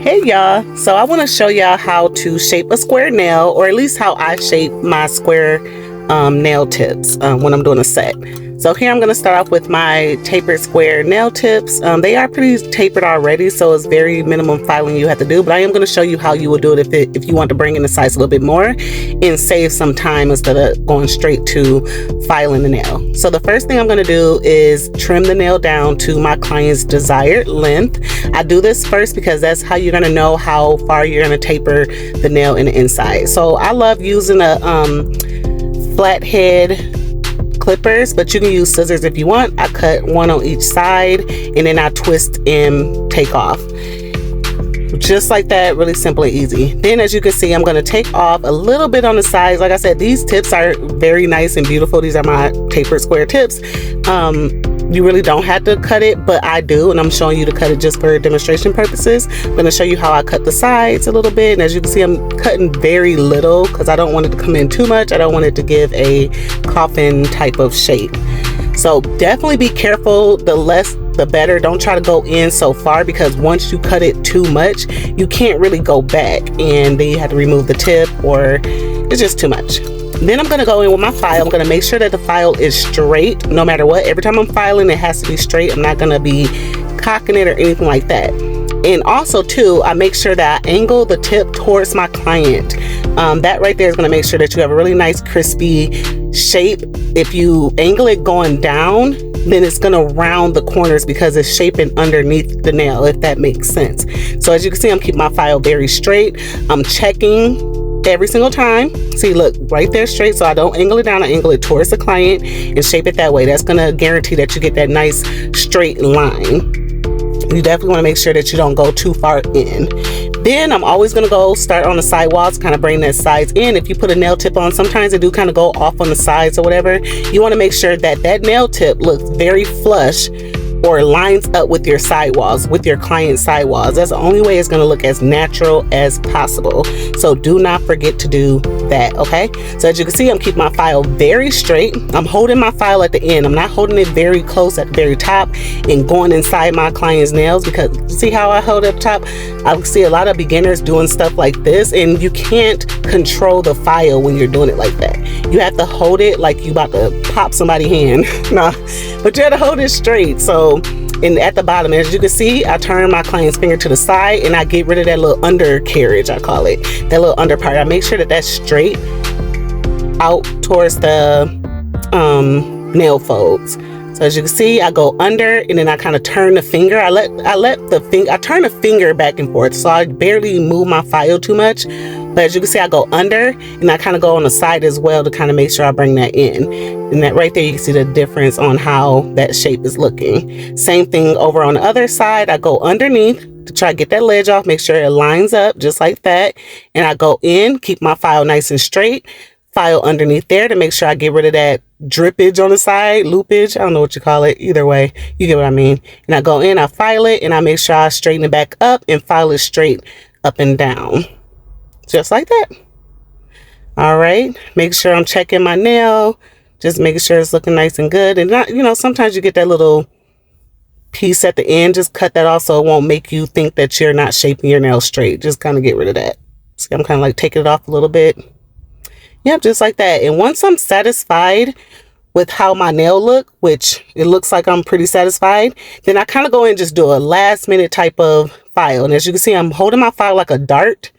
Hey y'all, so I want to show y'all how to shape a square nail, or at least how I shape my square nail tips when I'm doing a set. So here I'm going to start off with my tapered square nail tips. They are pretty tapered already, so it's very minimum filing you have to do, but I am going to show you how you would do it if you want to bring in the size a little bit more and save some time instead of going straight to filing the nail. So the first thing I'm going to do is trim the nail down to my client's desired length. I do this first because that's how you're going to know how far you're going to taper the nail in the inside. So I love using a flathead clippers, but you can use scissors if you want. I cut one on each side and then I twist and take off. Just like that, really simple and easy. Then as you can see, I'm going to take off a little bit on the sides. Like I said, these tips are very nice and beautiful. These are my tapered square tips. You really don't have to cut it, but I do, and I'm showing you to cut it just for demonstration purposes. I'm going to show you how I cut the sides a little bit, and as you can see, I'm cutting very little because I don't want it to come in too much. I don't want it to give a coffin type of shape. So definitely be careful. The less the better. Don't try to go in so far, because once you cut it too much, you can't really go back, and then you have to remove the tip, or it's just too much. Then I'm going to go in with my file. I'm going to make sure that the file is straight no matter what. Every time I'm filing, it has to be straight. I'm not going to be cocking it or anything like that. And also too, I make sure that I angle the tip towards my client. That right there is going to make sure that you have a really nice crispy shape. If you angle it going down, then it's going to round the corners because it's shaping underneath the nail, if that makes sense. So as you can see, I'm keeping my file very straight. I'm checking every single time. See, look, right there straight, so I don't angle it down. I angle it towards the client and shape it that way. That's going to guarantee that you get that nice straight line. You definitely want to make sure that you don't go too far in. Then I'm always going to go start on the side walls, kind of bring that sides in. If you put a nail tip on, sometimes they do kind of go off on the sides or whatever. You want to make sure that that nail tip looks very flush or lines up with your sidewalls, with your client's sidewalls. That's the only way it's going to look as natural as possible. So do not forget to do that, okay? So as you can see, I'm keeping my file very straight. I'm holding my file at the end. I'm not holding it very close at the very top and going inside my client's nails, because see how I hold it up top? I see a lot of beginners doing stuff like this, and you can't control the file when you're doing it like that. You have to hold it like you about to pop somebody's hand. Nah, but you have to hold it straight. So, and at the bottom, as you can see, I turn my client's finger to the side and I get rid of that little undercarriage, I call it, that little under part. I make sure that that's straight out towards the nail folds. So as you can see, I go under and then I kind of turn the finger. I turn the finger back and forth, so I barely move my file too much. But as you can see, I go under and I kind of go on the side as well to kind of make sure I bring that in. And that right there, you can see the difference on how that shape is looking. Same thing over on the other side. I go underneath to try to get that ledge off, make sure it lines up just like that. And I go in, keep my file nice and straight, file underneath there to make sure I get rid of that drippage on the side, loopage, I don't know what you call it. Either way, you get what I mean. And I go in, I file it, and I make sure I straighten it back up and file it straight up and down. Just like that. All right, make sure I'm checking my nail, just making sure it's looking nice and good. And not, you know, sometimes you get that little piece at the end, just cut that off so it won't make you think that you're not shaping your nail straight. Just kind of get rid of that. See, I'm kind of like taking it off a little bit. Yep, just like that. And once I'm satisfied with how my nail look, which it looks like I'm pretty satisfied, then I kind of go in and just do a last minute type of file. And as you can see, I'm holding my file like a dart,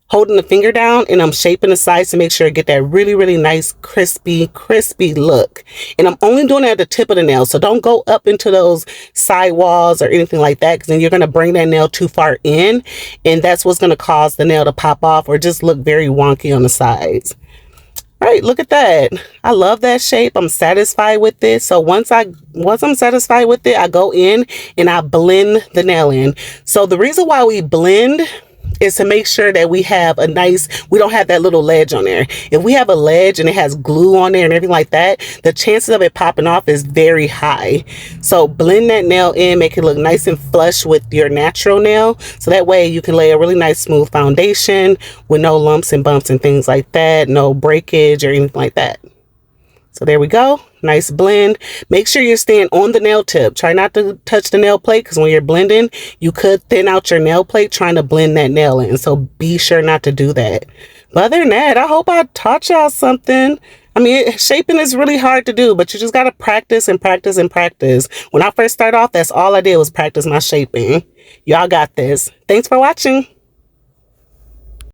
holding the finger down, and I'm shaping the sides to make sure I get that really, really nice, crispy look. And I'm only doing it at the tip of the nail. So don't go up into those side walls or anything like that, because then you're going to bring that nail too far in. And that's what's going to cause the nail to pop off or just look very wonky on the sides. All right, look at that. I love that shape. I'm satisfied with it. So once I'm satisfied with it, I go in and I blend the nail in. So the reason why we blend is to make sure that we have a nice, we don't have that little ledge on there. If we have a ledge and it has glue on there and everything like that, the chances of it popping off is very high. So blend that nail in, make it look nice and flush with your natural nail. So that way you can lay a really nice smooth foundation with no lumps and bumps and things like that, no breakage or anything like that. So there we go. Nice blend. Make sure you're staying on the nail tip. Try not to touch the nail plate because when you're blending, you could thin out your nail plate trying to blend that nail in. So be sure not to do that. But other than that, I hope I taught y'all something. I mean, shaping is really hard to do, but you just got to practice and practice and practice. When I first started off, that's all I did was practice my shaping. Y'all got this. Thanks for watching.